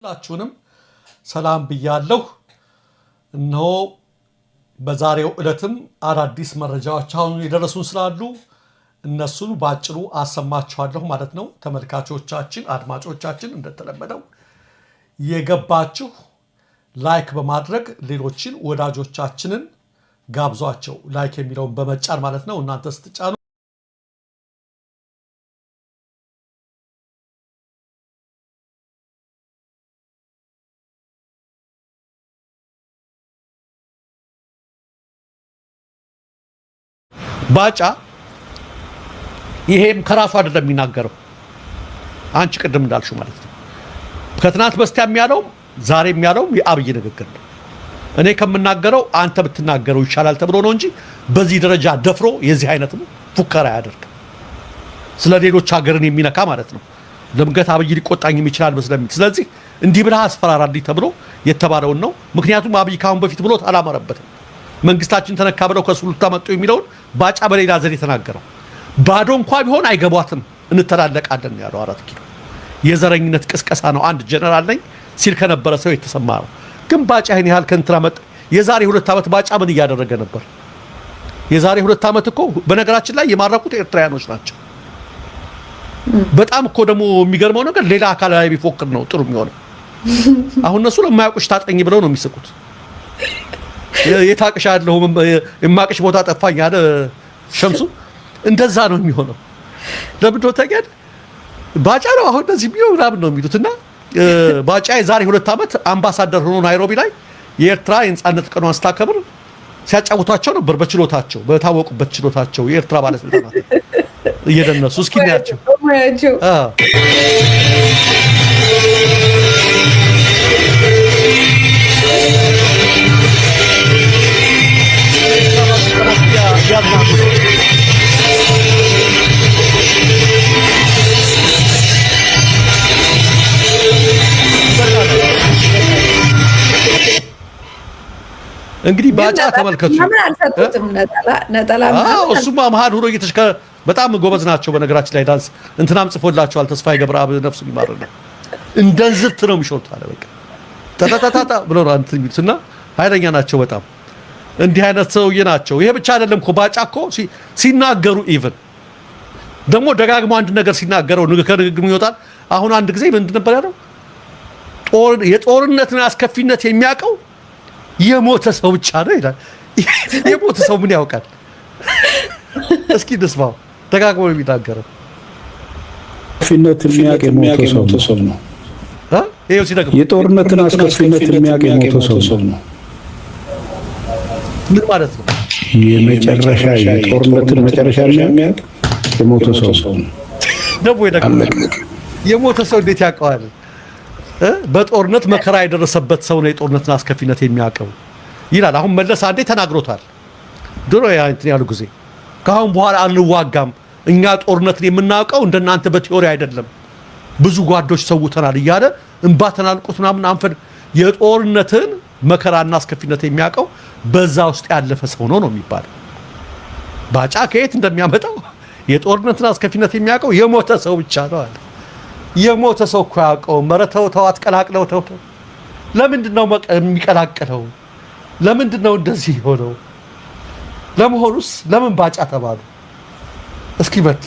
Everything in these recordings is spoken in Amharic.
ሁላችሁንም ሰላም ብያለሁ። እነሆ በዛሬው ዕለትም አዳዲስ መረጃዎች አሁን የደረሱን ስላሉ እነሱን ባጭሩ አሰማችኋለሁ ማለት ነው። ተመልካቾቻችን፣ አድማጮቻችን እንደተለመደው የገባችሁ ላይክ በማድረግ ሌሎችን ወዳጆቻችንን ጋብዟቸው። ላይክ የሚለውን በመጫን ማለት ነው። እናንተ ስትጫኑ ባጫ ይሄም ከራሱ አይደለም የሚናገረው፣ አንቺ ቅድም እንዳልሽው ማለት ነው። ከትናንት በስቲያ የሚያለው ዛሬ የሚያለው የአብይ ንግግር ነው። እኔ ከምናገረው አንተ ብትናገረው ይሻላል ተብሎ ነው እንጂ በዚህ ደረጃ ደፍሮ የዚህ አይነት ፉከራ ያደርግ ስለ ሌሎች ሀገርን የሚነካ ማለት ነው። ለምገት አብይ ሊቆጣኝ ይችላል መስለሚት ስለዚህ እንዲህ ብለህ አስፈራራልኝ ተብሎ የተባለውን ነው። ምክንያቱም አብይ ካሁን በፊት ብሎት አላመረበትም። መንግስታችን ተነካ ብለው ከሱሉልታ መጡ የሚለውን ባጫ በሌላ ዘዴ ተናገረው። ባዶ እንኳን ቢሆን አይገቧትም እንተላለቃለን ያለው 4 ኪሎ የዘረኝነት ቅስቀሳ ነው። አንድ ጀነራል ነኝ ሲል ከነበረ ሰው የተሰማ ነው። ግን ባጫ ይሄን ያህል ከንትራ መጣ። የዛሬ 2 ዓመት ባጫ ምን እያደረገ ነበር? የዛሬ 2 ዓመት እኮ በነገራችን ላይ የማረኩት ኤርትራውያኖች ናቸው። በጣም እኮ ደግሞ የሚገርመው ነገር ሌላ አካል ላይ ቢፎክር ነው ጥሩ የሚሆነው። አሁን እነሱ ለማያውቁሽ ታጠኝ ብለው ነው የሚስቁት። የታቅሻለሁ የማቅሽ ቦታ ጠፋኝ አለ ሸምሱ። እንደዛ ነው የሚሆነው። ለምን ነው ተገድ ባጫ ነው አሁን እንደዚህ ቢሆን ምናምን ነው የሚሉትና ባጫ የዛሬ 2 ዓመት አምባሳደር ሆኖ ናይሮቢ ላይ የኤርትራ የነጻነት ቀኗን ስታከብር ሲያጫውቷቸው ነበር። በችሎታቸው በታወቁበት ችሎታቸው የኤርትራ ባለስልጣናት እየደነሱ እስኪ እናያቸው። እንግዲህ ባጫ ተመልከቱ። እሱማ መሀል ሆኖ በጣም ጎበዝ ናቸው። በነገራችን ላይ ዳንስ እንትናም ጽፎላቸዋል። ተስፋዬ ገብረአብ ነፍሱ ይማርና እንደንዝርት ነው የሚሾት አለ። በቃ ተታታታ ብሎ ነው እንትን የሚሉትና ኃይለኛ ናቸው በጣም እንዲህ አይነት ሰውዬ ናቸው። ይሄ ብቻ አይደለም እኮ ባጫ እኮ ሲናገሩ ኢቭን ደግሞ ደጋግሞ አንድ ነገር ሲናገረው ከንግግሩ ይወጣል። አሁን አንድ ጊዜ ምንድን ነበር ያለው? የጦርነትን አስከፊነት የሚያውቀው የሞተ ሰው ብቻ ነው ይላል። የሞተ ሰው ምን ያውቃል? እስኪ እንስማው። ደጋግሞ የሚናገረው አስከፊነት የሚያውቅ የሞተ ሰው ነው። ይሄው ሲደግሞ የጦርነትን አስከፊነት የሚያውቅ የሞተ ሰው ነው። ምን ማለት ነው? የመጨረሻ የጦርነትን መጨረሻ የሚያውቅ የሞተ ሰው ነው። ደግሞ የሞተ ሰው እንዴት ያውቀዋል? በጦርነት መከራ የደረሰበት ሰው ነው የጦርነትን አስከፊነት የሚያውቀው ይላል። አሁን መለስ አንዴ ተናግሮታል። ድሮ እንትን ያሉ ጊዜ ከአሁን በኋላ አንዋጋም፣ እኛ ጦርነትን የምናውቀው እንደናንተ በቲዮሪ አይደለም፣ ብዙ ጓዶች ሰውተናል እያለ እንባ ተናልቆት ምናምን አንፈን የጦርነትን መከራና አስከፊነት የሚያውቀው በዛ ውስጥ ያለፈ ሰው ነው የሚባለው። ባጫ ከየት እንደሚያመጣው የጦርነትን አስከፊነት የሚያውቀው የሞተ ሰው ብቻ ነው አለ። የሞተ ሰው እኮ ያውቀው። መረተው ተው አትቀላቅለው ተው። ለምንድን ነው የሚቀላቅለው? ለምንድን ነው እንደዚህ ሆነው? ለመሆኑስ ለምን ባጫ ተባሉ? እስኪ በል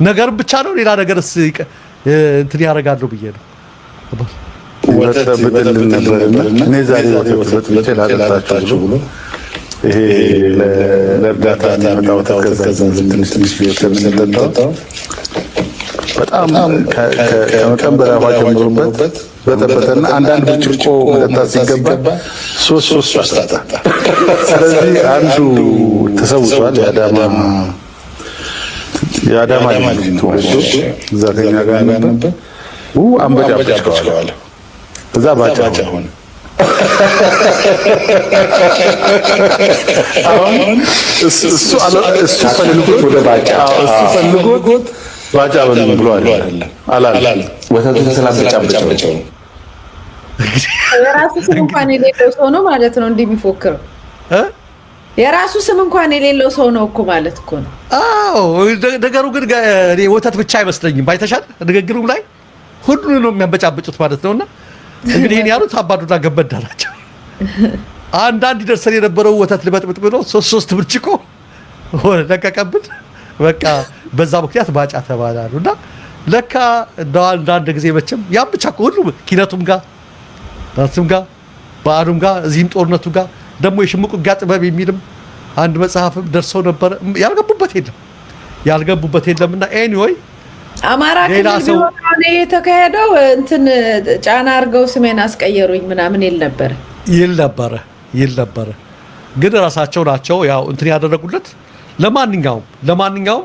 ነገር ብቻ ነው ሌላ ነገርስ እንትን ያደርጋሉ ብዬ ነው። ወተት በደል ነበርና እኔ ዛሬ ወተት በተላላታችሁ ብሎ ይሄ ለእርዳታ የሚመጣው ተከዘዘ ትንሽ ቢወሰድልንጠጣው በጣም ከመጠን በላይ ውሃ ጨምሮበት በጠበጠና አንዳንድ ብርጭቆ መጠጣት ሲገባ ሶስት አስጣጣ። ስለዚህ አንዱ ተሰውቷል። የአዳማ ልጅ ተወልዶ እዛ ከኛ ጋር ነበር። አንበጫ ብቻዋለ እዛ ባጫ ሆነ። አሁን እሱ ፈልጎት ወደ ባጫ ፈልጎት ባጫ ብሎ አላለ። ወተቱን ስላበጫበጨው የራሱ ስም እንኳን የሌለው ሰው ነው ማለት ነው እንደሚፎክረው። የራሱ ስም እንኳን የሌለው ሰው ነው እኮ ማለት እኮ ነው። አዎ ነገሩ ግን እኔ ወተት ብቻ አይመስለኝም። ባይተሻል ንግግሩም ላይ ሁሉንም ነው የሚያበጫብጩት ማለት ነውና እንግዲህ ይሄን ያሉት አባዱላ ገበዳ ናቸው። አንዳንድ ይደርሰን የነበረው ወተት ልበጥብጥ ብሎ 3 ብርጭቆ ወደ ለቀቀብን። በቃ በዛ ምክንያት ባጫ ተባላሉና ለካ አንዳንድ ጊዜ መቼም ያም ብቻ ሁሉ ኪነቱም ጋር ራስም ጋር በአሩም ጋር እዚህም ጦርነቱ ጋር ደግሞ የሽምቁ ውጊያ ጥበብ የሚልም አንድ መጽሐፍም ደርሰው ነበር። ያልገቡበት የለምና ኤኒዌይ አማራ ክልል ቢሆን የተካሄደው እንትን ጫና አድርገው ስሜን አስቀየሩኝ ምናምን ይል ነበር ግን ራሳቸው ናቸው ያው እንትን ያደረጉለት። ለማንኛውም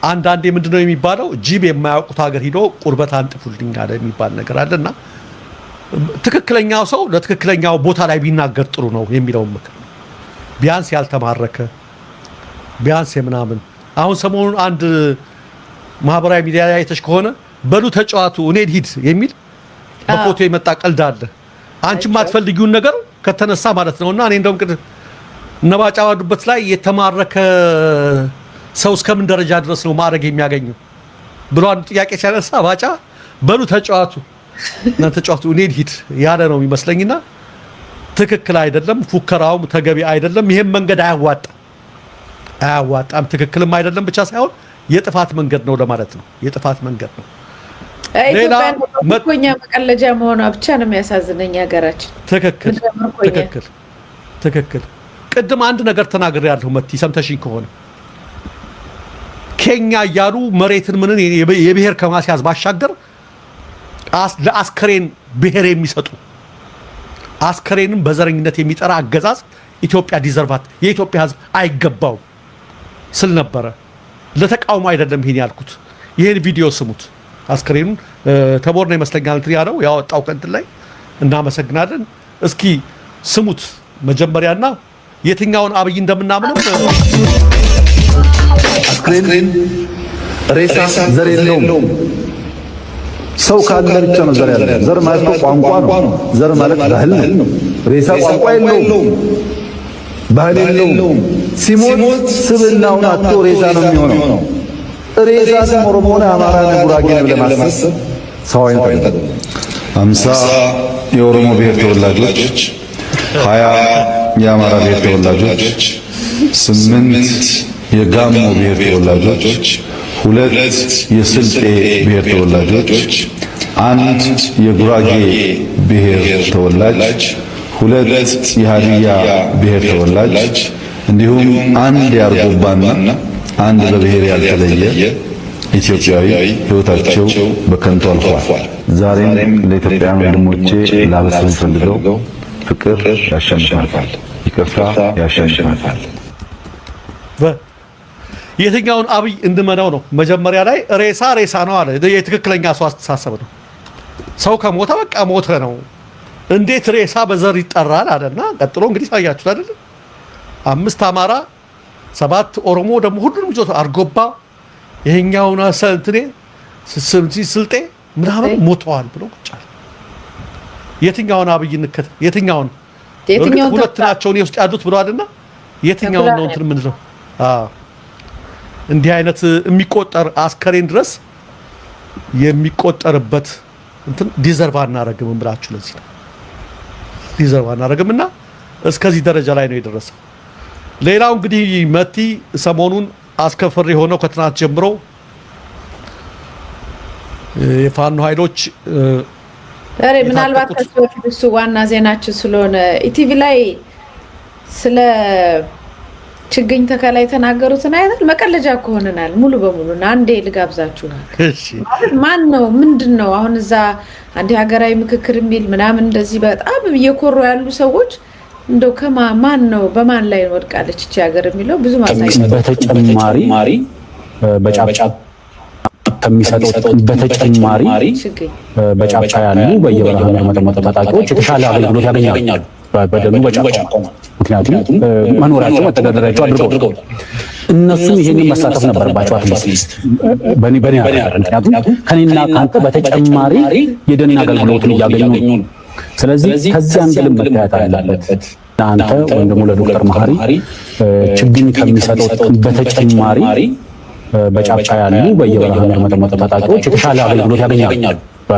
አንዳንዴ ምንድነው የሚባለው ጂብ የማያውቁት ሀገር ሂዶ ቁርበት አንጥፉልኝ አለ የሚባል ነገር አለና ትክክለኛው ሰው ለትክክለኛው ቦታ ላይ ቢናገር ጥሩ ነው የሚለው ምክር ቢያንስ ያልተማረከ ቢያንስ የምናምን አሁን ሰሞኑን አንድ ማህበራዊ ሚዲያ ላይ አይተሽ ከሆነ በሉ ተጫዋቱ እኔ ሂድ የሚል በፎቶ የመጣ ቀልድ አለ። አንቺ ማትፈልጊውን ነገር ከተነሳ ማለት ነውና እኔ እንደውም ነባጫ ባዱበት ላይ የተማረከ ሰው እስከምን ደረጃ ድረስ ነው ማድረግ የሚያገኘው ብሎ አንድ ጥያቄ ሲያነሳ ባጫ በሉ ተጫዋቱ እኔ ሂድ ያለ ነው የሚመስለኝና ትክክል አይደለም። ፉከራውም ተገቢ አይደለም። ይሄን መንገድ አያዋጣም። ትክክልም አይደለም ብቻ ሳይሆን የጥፋት መንገድ ነው ለማለት ነው። የጥፋት መንገድ ነው። ሌላ መቆኛ መቀለጃ መሆኗ ብቻ ነው የሚያሳዝነኝ ሀገራችን። ትክክል። ቅድም አንድ ነገር ተናግሬያለሁ መቲ ሰምተሽኝ ከሆነ ኬኛ እያሉ መሬትን ምንን የብሔር ከማስያዝ ባሻገር ለአስከሬን ብሔር የሚሰጡ አስከሬንም በዘረኝነት የሚጠራ አገዛዝ ኢትዮጵያ ዲዘርቫት የኢትዮጵያ ሕዝብ አይገባው ስል ነበረ። ለተቃውሞ አይደለም ይሄን ያልኩት። ይሄን ቪዲዮ ስሙት። አስከሬኑን ተቦርና ይመስለኛል እንትን ያለው ያወጣው ከእንትን ላይ እናመሰግናለን። እስኪ ስሙት መጀመሪያና የትኛውን አብይ እንደምናምነው። አስከሬን ሬሳ ዘር የለውም። ሰው ካለ ብቻ ነው ዘር ያለው። ዘር ማለት ቋንቋ ነው። ዘር ማለት ባህል ነው። ሬሳ ቋንቋ የለውም፣ ባህል የለውም። ሲሞት ስብናውን አጥቶ ሬሳ ነው የሚሆነው። ሬሳ ኦሮሞ ሆነ አማራ ነው ጉራጌ ነው ለማሰብ ሰው አይነት 50 የኦሮሞ ብሔር ተወላጆች፣ 20 የአማራ ብሔር ተወላጆች፣ 8 የጋሞ ብሔር ተወላጆች፣ 2 የስልጤ ብሔር ተወላጆች፣ 1 የጉራጌ ብሔር ተወላጅ፣ 2 የሃዲያ ብሔር ተወላጅ እንዲሁም 1 የአርጎባና 1 በብሔር ያልተለየ ኢትዮጵያዊ ሕይወታቸው በከንቱ አልፏል። ዛሬም ለኢትዮጵያውያን ወንድሞቼ ላበስር ፈልገው ፍቅር ያሸንፋል፣ ይቅርታ ያሸንፋል። የትኛውን አብይ እንድመነው ነው? መጀመሪያ ላይ ሬሳ ነው አለ። የትክክለኛ ሰው አስተሳሰብ ነው። ሰው ከሞተ በቃ ሞተ ነው። እንዴት ሬሳ በዘር ይጠራል አለና ቀጥሎ እንግዲህ ታያችሁት አይደል? 5 አማራ 7 ኦሮሞ ደግሞ ሁሉንም ይዞት አርጎባ ይሄኛውና ሰንትኔ ስልጤ ምናምን ሞተዋል ብሎ ቁጫል። የትኛውን አብይ እንከተ የትኛውን ሁለት ናቸው ነው ውስጥ ያሉት ብለዋልና የትኛውን ነው እንትን ምን ነው? እንዲህ አይነት የሚቆጠር አስከሬን ድረስ የሚቆጠርበት እንትን ዲዘርቭ አናረግም ብላችሁ ለዚህ ነው ዲዘርቭ አናረግምና እስከዚህ ደረጃ ላይ ነው የደረሰው። ሌላው እንግዲህ መቲ ሰሞኑን አስከፈሪ ሆነው ከትናንት ጀምሮ የፋኖ ኃይሎች ምናልባት ከሱ በፊት እሱ ዋና ዜናችን ስለሆነ ኢቲቪ ላይ ስለ ችግኝ ተከላ የተናገሩትን አይደል? መቀለጃ ከሆነናል ሙሉ በሙሉ አንዴ ልጋብዛችሁ። እሺ ማን ነው ምንድነው አሁን እዛ አንድ ሀገራዊ ምክክር የሚል ምናምን እንደዚህ በጣም እየኮሩ ያሉ ሰዎች እንደው ማን ነው በማን ላይ ወድቃለች እቺ ሀገር የሚለው ብዙ ማሳየት በተጨማሪ በጫጫ ከሚሰጠው በተጨማሪ በጫጫ ያሉ በየበረሃው የሚመጡ ታጣቂዎች የተሻለ አገልግሎት ያገኛሉ በደኑ በጫጫ ምክንያቱም መኖራቸው መተዳደሪያቸው አድርገው እነሱም ይሄንን መሳተፍ ነበረባቸው። አትሊስት በኔ ምክንያቱም ከኔና ካንተ በተጨማሪ የደን አገልግሎትን እያገኙ ነው። ስለዚህ ከዚህ አንግልም መታየት አለበት። አንተ ወይም ደግሞ ለዶክተር መሐሪ ችግኝ ከሚሰጠው በተጨማሪ በጫጫ ያሉ በየበረሃው የሚመጡ ታጣቂዎች የተሻለ አገልግሎት ያገኛሉ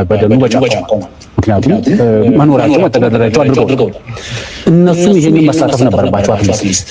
በደኑ በጫካው ምክንያቱም መኖራቸው መተዳደሪያቸው አድርገው እነሱም ይሄንን መሳተፍ ነበረባቸው አትሊስት